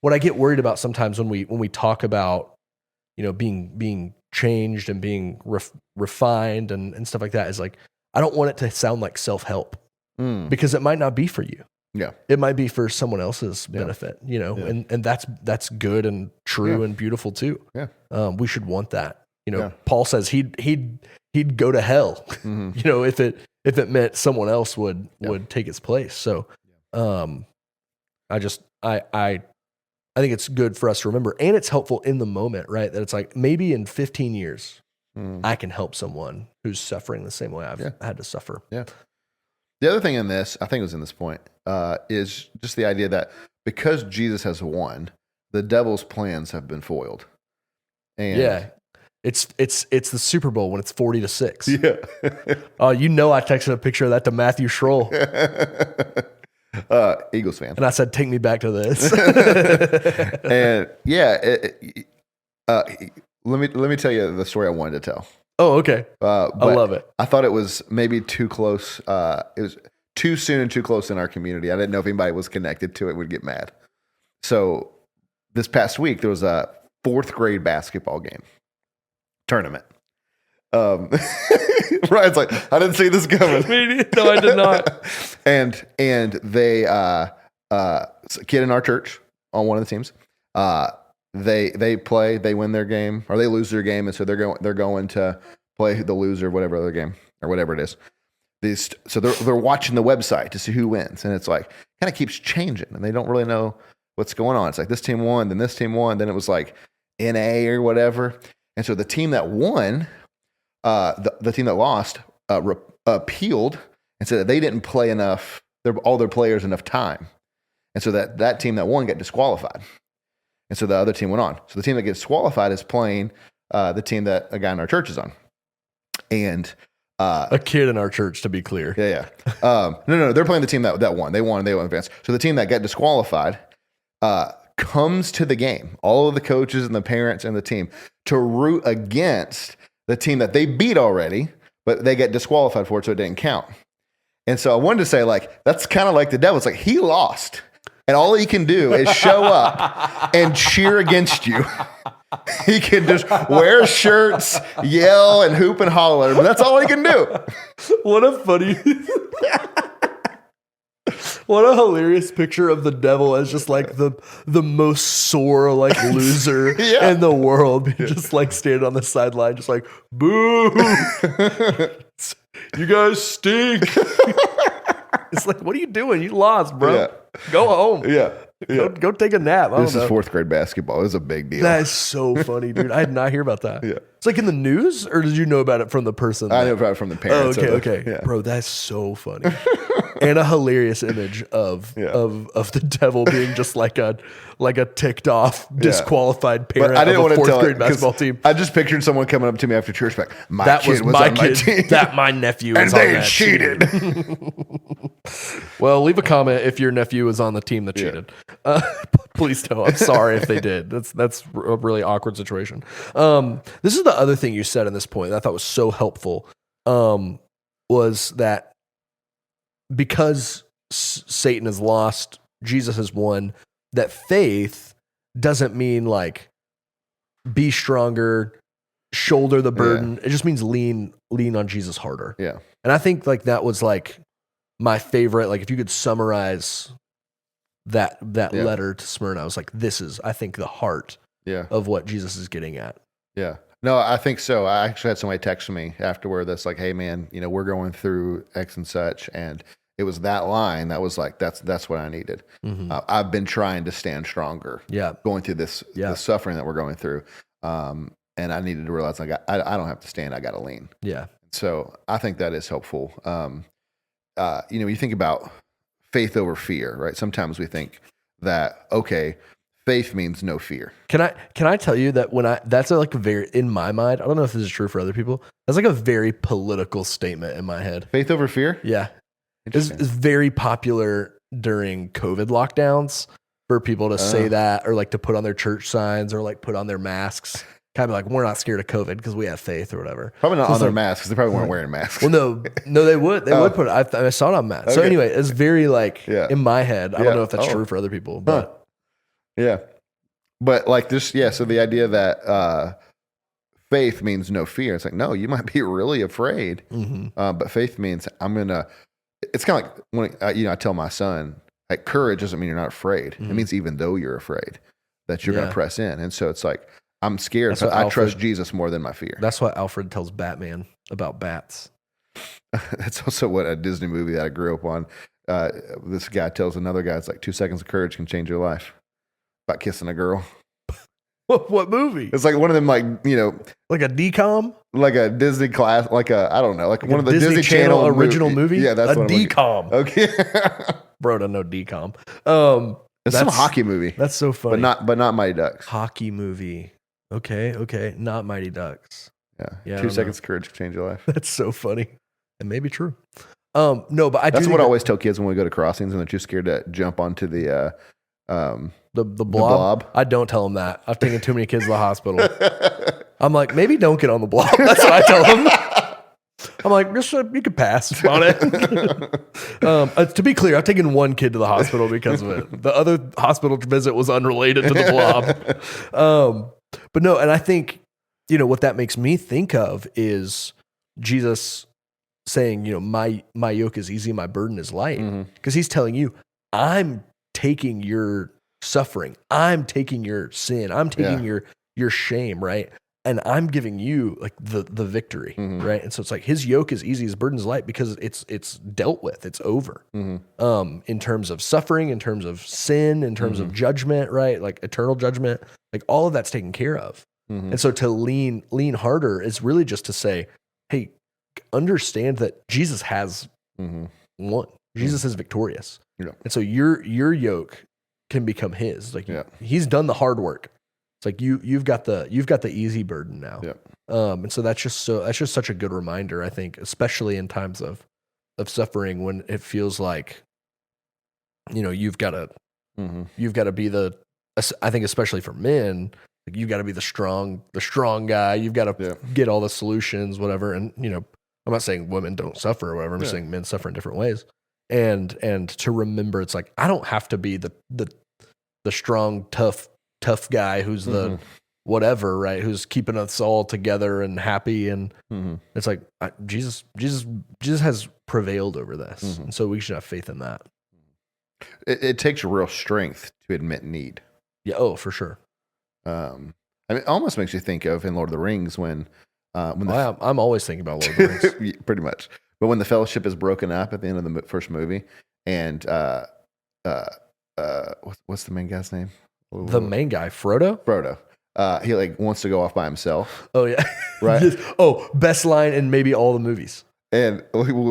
what I get worried about sometimes when we talk about, being changed and being refined and stuff like that, is like, I don't want it to sound like self-help because it might not be for you. Yeah. It might be for someone else's benefit, and that's good and true and beautiful too. Yeah. We should want that. Paul says he'd go to hell, if it meant someone else would take its place. So, I think it's good for us to remember, and it's helpful in the moment, right? That it's like, maybe in 15 years, I can help someone who's suffering the same way I've had to suffer. Yeah. The other thing in this, I think it was in this point, is just the idea that because Jesus has won, the devil's plans have been foiled. And it's the Super Bowl when it's 40-6. Yeah. I texted a picture of that to Matthew Schroll. Eagles fan. And I said, "Take me back to this." And let me tell you the story I wanted to tell. Oh, okay. I love it. I thought it was maybe too close. It was too soon and too close in our community. I didn't know if anybody was connected to it would get mad. So this past week, there was a 4th grade basketball game tournament. Ryan's like, "I didn't see this coming." No, I did not. and they a kid in our church on one of the teams, they play, they win their game or they lose their game, and so they're going to play the loser, whatever other game or whatever it is. So they're watching the website to see who wins, and it's like kind of keeps changing, and they don't really know what's going on. It's like this team won, then this team won, then it was like NA or whatever, and so the team that won. The team that lost appealed and said that they didn't play enough, all their players enough time. And so that team that won got disqualified. And so the other team went on. So the team that gets disqualified is playing the team that a guy in our church is on. And a kid in our church, to be clear. Yeah. No, they're playing the team that won. They won advance. So the team that got disqualified comes to the game, all of the coaches and the parents and the team, to root against the team that they beat already, but they get disqualified for it, so it didn't count. And so I wanted to say, like, that's kind of like the devil. It's like he lost, and all he can do is show up and cheer against you. He can just wear shirts, yell, and hoop and holler, but that's all he can do. What a funny... What a hilarious picture of the devil as just like the most sore like loser in the world. Just like standing on the sideline, just like, "Boo! You guys stink." It's like, what are you doing? You lost, bro. Yeah. Go home. Yeah. Go take a nap. This is 4th grade basketball. It was a big deal. That is so funny, dude. I did not hear about that. Yeah. It's like in the news, or did you know about it from the person? I know about it from the parents. Oh, okay. Yeah. Bro, that's so funny. and a hilarious image of the devil being just like a ticked off, disqualified parent I didn't of a want to fourth grade basketball team. I just pictured someone coming up to me after church, like, That was on my my kid. team. That my nephew and is on they that cheated. team. Well, leave a comment if your nephew was on the team that cheated. Please don't. I'm sorry if they did. That's a really awkward situation. This is the other thing you said in this point that I thought was so helpful. Was that because Satan has lost, Jesus has won, that faith doesn't mean like be stronger, shoulder the burden. It just means lean on Jesus harder. Yeah. And I think like that was like my favorite, like if you could summarize that letter to Smyrna, I was like, this is, I think, the heart of what Jesus is getting at. Yeah. No, I think so. I actually had somebody text me afterward that's like, hey man, we're going through X and such. And it was that line that was like, that's what I needed. Mm-hmm. I've been trying to stand stronger. Yeah. Going through this suffering that we're going through. And I needed to realize like, I don't have to stand. I got to lean. Yeah. So I think that is helpful. You think about faith over fear, right? Sometimes we think that, okay, faith means no fear. Can I tell you that that's like a very, in my mind, I don't know if this is true for other people, that's like a very political statement in my head. Faith over fear? Yeah. It's very popular during COVID lockdowns for people to say that, or like to put on their church signs or like put on their masks. Kind of like, we're not scared of COVID because we have faith or whatever. Probably not on their masks because they probably weren't wearing masks. Well, no, they would. They would put it. I saw it on masks. Okay. So anyway, it's very like in my head. I don't know if that's true for other people, but but like this, so the idea that faith means no fear. It's like, no, you might be really afraid, but faith means I'm gonna. It's kind of like when I tell my son, like, courage doesn't mean you're not afraid. It means even though you're afraid, that you're gonna press in. And so it's like, I'm scared, but I trust Jesus more than my fear. That's what Alfred tells Batman about bats. That's also what a Disney movie that I grew up on. This guy tells another guy, it's like 2 seconds of courage can change your life. About kissing a girl. What movie? It's like one of them, like, like a DCOM? Like a Disney class, like I don't know, like one of the Disney Channel original movie? Yeah, that's a DCOM. Okay. Bro, don't know DCOM. It's some hockey movie. That's so funny. But not Mighty Ducks. Hockey movie. Okay. Not Mighty Ducks. Yeah. 2 seconds of courage can change your life. That's so funny. It may be true. No, but that's what I always tell kids when we go to crossings and they're too scared to jump onto the blob. I don't tell them that. I've taken too many kids to the hospital. I'm like, maybe don't get on the blob. That's what I tell them. I'm like, just you could pass on it. To be clear, I've taken one kid to the hospital because of it. The other hospital visit was unrelated to the blob. But no, and I think, what that makes me think of is Jesus saying, my yoke is easy, my burden is light. Because he's telling you, I'm taking your suffering. I'm taking your sin. I'm taking your shame, right? And I'm giving you like the victory, right? And so it's like his yoke is easy, his burden is light because it's dealt with, it's over. In terms of suffering, in terms of sin, in terms of judgment, right? Like eternal judgment, like all of that's taken care of. And so to lean harder is really just to say, hey, understand that Jesus has won. Jesus is victorious. Yeah. And so your yoke can become his. Like he's done the hard work. It's like you've got the easy burden now. Yeah. And so that's just such a good reminder, I think, especially in times of suffering when it feels like, you've got to be I think especially for men, like you've got to be the strong guy. You've got to get all the solutions, whatever. And, I'm not saying women don't suffer or whatever. I'm just saying men suffer in different ways. And to remember, it's like, I don't have to be the strong, tough guy who's the whatever, right? Who's keeping us all together and happy. And it's like, Jesus has prevailed over this. And so we should have faith in that. It takes real strength to admit need. Yeah. Oh, for sure. It almost makes you think of in Lord of the Rings when I'm always thinking about Lord of the Rings. Pretty much. But when the fellowship is broken up at the end of the first movie and, what's the main guy's name? The main guy, Frodo? Frodo. He like wants to go off by himself. Oh yeah. Right. Oh, best line in maybe all the movies. And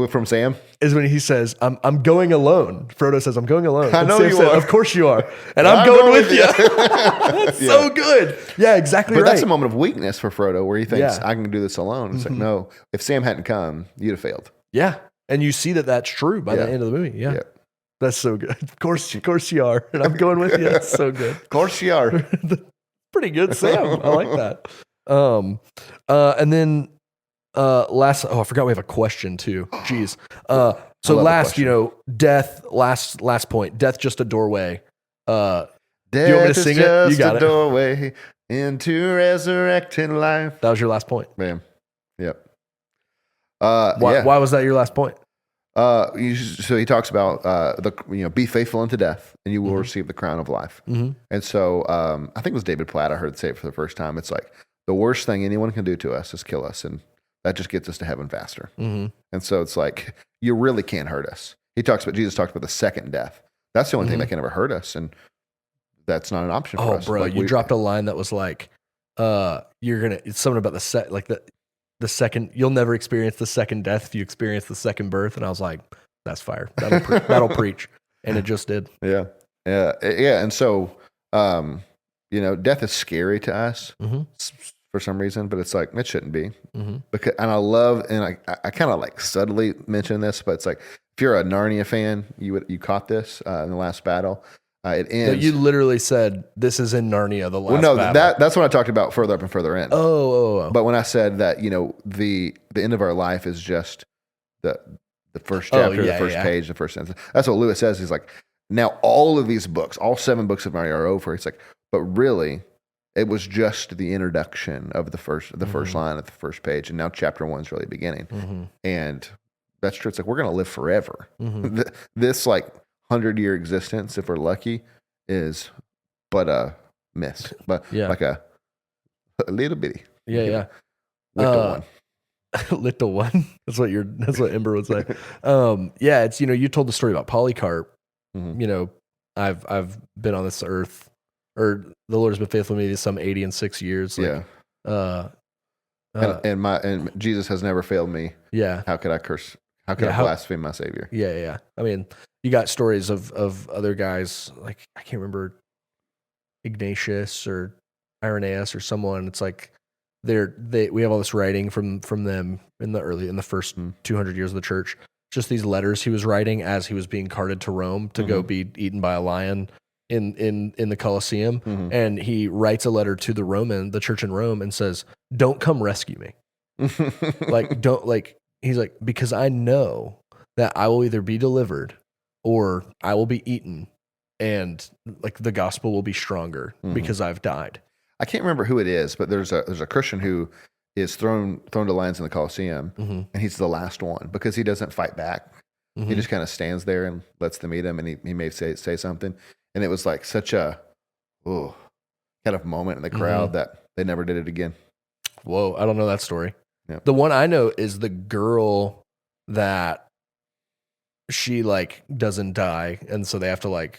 from Sam is when he says, I'm going alone. Frodo says, I'm going alone. I And know Sam you said, are. Of course you are. And I'm going with you. That's Yeah. so good. Yeah, exactly But right. that's a moment of weakness for Frodo where he thinks, Yeah. I can do this alone. It's like, no, if Sam hadn't come, you'd have failed. Yeah. And you see that that's true by the Yeah. end of the movie. Yeah. Yeah. That's so good. Of course you are. And I'm going with you. That's so good. Of course you are. Pretty good, Sam. I like that. And then last, I forgot we have a question too. Jeez. So love a last, question. death, last point, death, just a doorway. Death you want me to sing is it? You just got a it. doorway into resurrected life. That was your last point. Bam. Yep. Why was that your last point? So he talks about be faithful unto death, and you will receive the crown of life. Mm-hmm. And so I think it was David Platt. I heard say it for the first time. It's like the worst thing anyone can do to us is kill us, and that just gets us to heaven faster. Mm-hmm. And so it's like you really can't hurt us. Jesus talks about the second death. That's the only thing that can ever hurt us, and that's not an option for us. Oh, bro, Like, you dropped a line that was like, it's something about the second, you'll never experience the second death if you experience the second birth. And I was like, that's fire. That'll preach. And it just did. Yeah. And so, death is scary to us for some reason, but it's like, it shouldn't be. Because, and I love, and I kind of like subtly mention this, but it's like, if you're a Narnia fan, you caught this in the last battle. It ends. You literally said, this is in Narnia, the last battle. That's what I talked about further up and further in. Oh. But when I said that, the end of our life is just the first chapter, the first page, the first sentence. That's what Lewis says. He's like, now all of these books, all 7 books of Narnia are over. It's like, but really, it was just the introduction of the first line at the first page, and now chapter 1 is really beginning. And that's true. It's like we're going to live forever. This 100-year existence, if we're lucky, is but a miss, but like a little bitty. Yeah. Little one. Little one. That's what Ember would say. It's, you told the story about Polycarp. I've been on this earth, or the Lord has been faithful to me some 80 and 6 years. And Jesus has never failed me. Yeah. How could I curse? How could I blaspheme my Savior? Yeah. I mean, you got stories of other guys, like, I can't remember, Ignatius or Irenaeus or someone. It's like we have all this writing from them in the first 200 years of the church. Just these letters he was writing as he was being carted to Rome to go be eaten by a lion in the Colosseum. And he writes a letter to the church in Rome, and says, "Don't come rescue me." He's like, because I know that I will either be delivered or I will be eaten, and the gospel will be stronger because I've died. I can't remember who it is, but there's a Christian who is thrown to lions in the Colosseum, and he's the last one because he doesn't fight back. He just kind of stands there and lets them eat him, and he may say something. And it was like such a kind of moment in the crowd that they never did it again. Whoa, I don't know that story. Yep. The one I know is the girl that she doesn't die, and so they have to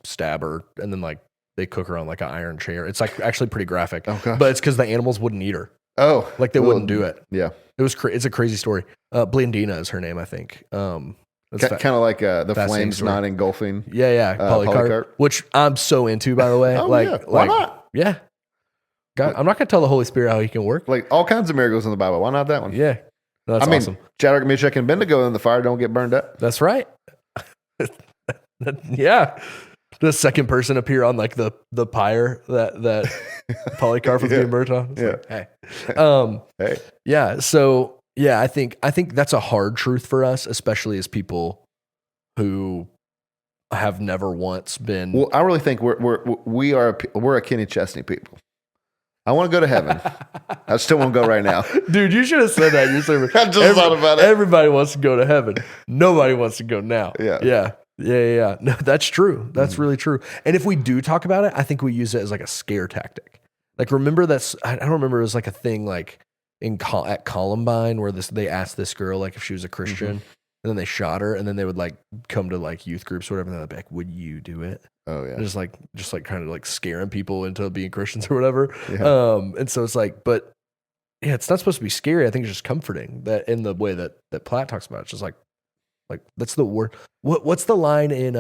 stab her, and then they cook her on an iron chair. It's actually pretty graphic. Oh, gosh. But it's because the animals wouldn't eat her. Oh, they wouldn't do it. Yeah, it was it's a crazy story. Blandina is her name, I think. Kind of like the flames story. Not engulfing. Yeah. Polycarp, which I'm so into, by the way. Why not? Yeah. God, I'm not going to tell the Holy Spirit how he can work. All kinds of miracles in the Bible. Why not that one? Yeah. No, that's awesome. Shadrach, Meshach, and Abednego in the fire don't get burned up. That's right. Yeah. The second person appear on the pyre that Polycarp was being burnt on. Hey. Hey. Yeah. So I think that's a hard truth for us, especially as people who have never once been. Well, I really think we're a Kenny Chesney people. I want to go to heaven. I still want to go right now. Dude, you should have said that in your sermon. I just thought about it. Everybody wants to go to heaven. Nobody wants to go now. Yeah. No, that's true. That's really true. And if we do talk about it, I think we use it as a scare tactic. Remember I don't remember, it was a thing at Columbine where they asked this girl if she was a Christian, and then they shot her, and then they would come to youth groups or whatever, and they'd be like, would you do it? Oh yeah. Just kind of scaring people into being Christians or whatever. Yeah. And so it's but yeah, it's not supposed to be scary. I think it's just comforting that in the way that Platt talks about. It's just like that's the word. What's the line in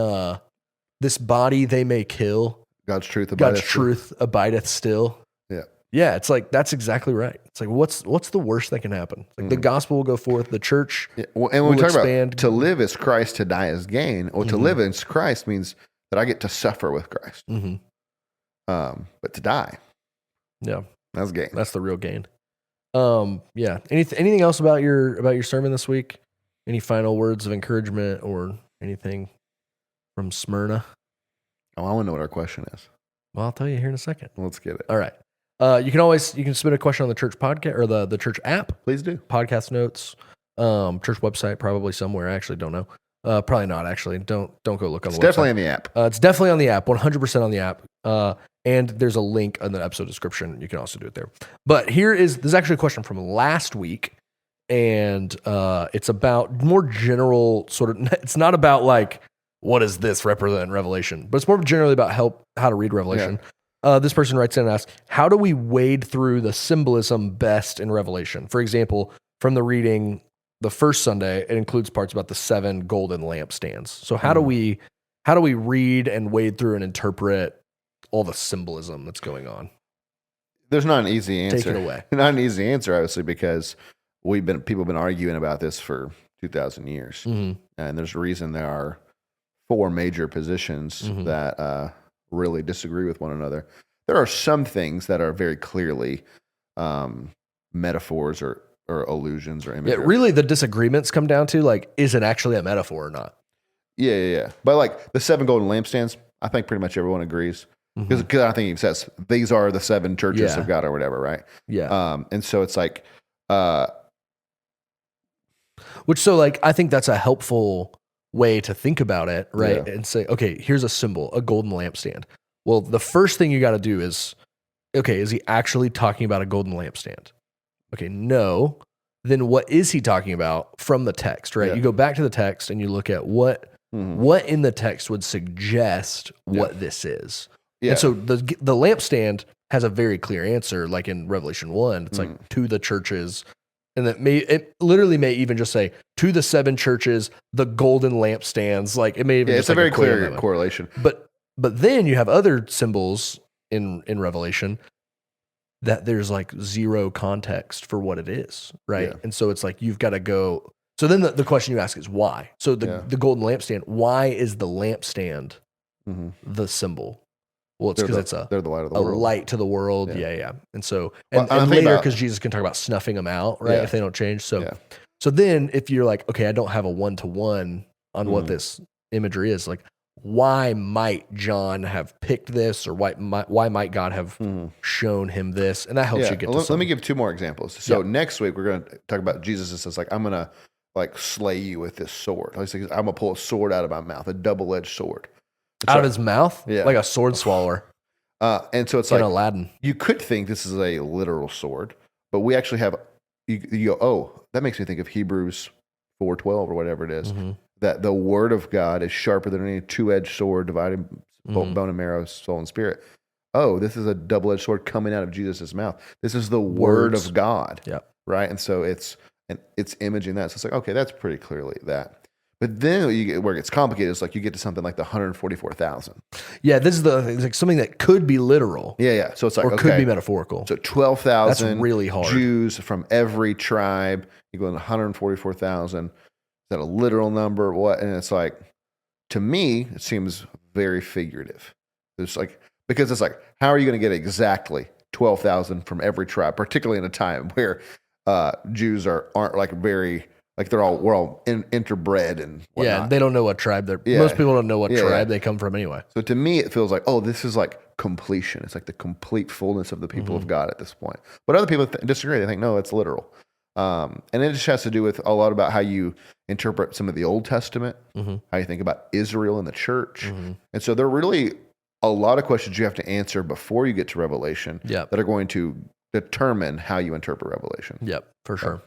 this body they may kill? God's truth abideth still. Yeah. Yeah, it's like that's exactly right. It's like what's the worst that can happen? Like the gospel will go forth, the church and when we talk about to live is Christ, to die is gain. Or to live in Christ means that I get to suffer with Christ. But to die, yeah, that's gain. That's the real gain. Yeah. Anything else about your sermon this week? Any final words of encouragement or anything from Smyrna? Oh, I want to know what our question is. Well, I'll tell you here in a second. Let's get it. All right. You can submit a question on the church podcast or the church app. Please do. Podcast notes, church website, probably somewhere. I actually don't know. Probably not actually. Don't go look on the website. It's definitely on the app. It's definitely on the app, 100% on the app. And there's a link in the episode description. You can also do it there. But there's actually a question from last week, and it's about more general sort of, it's not about like, what does this represent in Revelation? But it's more generally about how to read Revelation. Yeah. This person writes in and asks, how do we wade through the symbolism best in Revelation? For example, from the reading the first Sunday, it includes parts about the 7 golden lampstands. So how do we read and wade through and interpret all the symbolism that's going on? There's not an easy answer. Take it away. Not an easy answer, obviously, because people have been arguing about this for 2,000 years. And there's a reason there are 4 major positions that really disagree with one another. There are some things that are very clearly metaphors or allusions or imagery. Yeah, really the disagreements come down to like, is it actually a metaphor or not? Yeah. But like the 7 golden lampstands, I think pretty much everyone agrees. Because I think he says these are the 7 churches of God or whatever, right? Yeah. And so it's like, so like I think that's a helpful way to think about it, right? Yeah. And say, okay, here's a symbol, a golden lampstand. Well, the first thing you got to do is, okay, is he actually talking about a golden lampstand? Okay, no. Then what is he talking about from the text, right? Yeah. You go back to the text and you look at what in the text would suggest what this is. Yeah. And so the lampstand has a very clear answer, like in Revelation 1. It's like to the churches, and it literally may even just say to the 7 churches, the golden lampstands. Like it may even it's a very clear correlation. But then you have other symbols in Revelation that there's like zero context for what it is, right? Yeah. And so it's like you've got to go. So then the question you ask is why? So the golden lampstand, why is the lampstand the symbol? Well, it's because they're the light of the world. Light to the world. Yeah. And so, and later, because Jesus can talk about snuffing them out, right? If they don't change. So then if you're like, okay, I don't have a 1-to-1 on what this imagery is, like, why might John have picked this, or why might God have shown him this? And that helps you get to let me give 2 more examples. So next week, we're going to talk about Jesus. It says, like, I'm going to like slay you with this sword. I'm going to pull a sword out of my mouth, a double-edged sword. Out of his mouth? Yeah. Like a sword swallower. And so it's in like Aladdin. You could think this is a literal sword, but we actually have, you go, oh, that makes me think of Hebrews 4:12 or whatever it is, that the word of God is sharper than any 2-edged sword, dividing bone and marrow, soul and spirit. Oh, this is a double-edged sword coming out of Jesus' mouth. This is the word of God. Yeah. Right? And so it's imaging that. So it's like, okay, that's pretty clearly that. But then where it gets complicated is like you get to something like the 144,000. Yeah, this is like something that could be literal. Yeah. So it's like, could be metaphorical. So 12,000 that's really hard. Jews from every tribe. You go into 144,000. Is that a literal number? What? And it's like, to me, it seems very figurative. It's like, because it's like, how are you going to get exactly 12,000 from every tribe, particularly in a time where Jews aren't like very. Like we're all interbred and whatnot. Yeah, they don't know what tribe they're. Yeah. Most people don't know what tribe they come from anyway. So to me, it feels like, oh, this is like completion. It's like the complete fullness of the people of God at this point. But other people disagree. They think, no, it's literal. And it just has to do with a lot about how you interpret some of the Old Testament, how you think about Israel and the church. And so there are really a lot of questions you have to answer before you get to Revelation that are going to determine how you interpret Revelation. Yep, for sure.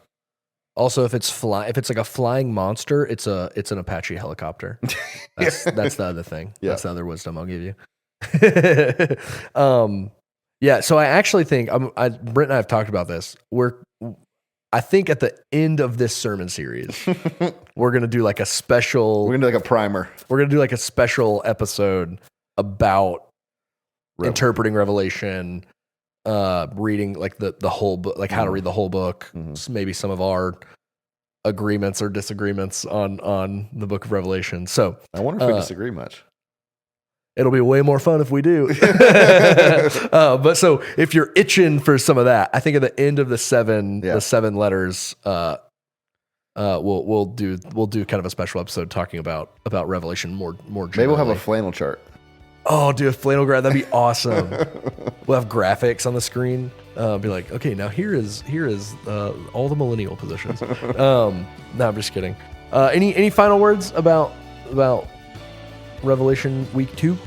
Also, if it's like a flying monster, it's an Apache helicopter. That's the other thing. Yeah. That's the other wisdom I'll give you. Yeah, so I actually think Brent and I have talked about this. I think at the end of this sermon series, we're gonna do like a special. We're gonna do like a primer. We're gonna do like a special episode about interpreting Revelation, reading like the whole book, like how to read the whole book. Maybe some of our agreements or disagreements on the book of Revelation. So I wonder if we disagree much. It'll be way more fun if we do. But so if you're itching for some of that, I think at the end of the seven letters, we'll do kind of a special episode talking about Revelation more generally. Maybe we'll have a flannel chart. Oh, dude, a flannel graph, that'd be awesome. We'll have graphics on the screen. Be like, okay, now here is all the millennial positions. No, I'm just kidding. Any final words about Revelation week 2?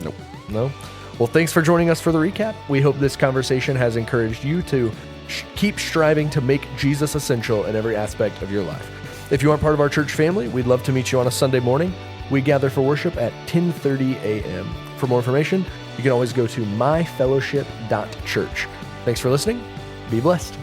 Nope. No? Well, thanks for joining us for the recap. We hope this conversation has encouraged you to keep striving to make Jesus essential in every aspect of your life. If you aren't part of our church family, we'd love to meet you on a Sunday morning. We gather for worship at 10:30 a.m. For more information, you can always go to myfellowship.church. Thanks for listening. Be blessed.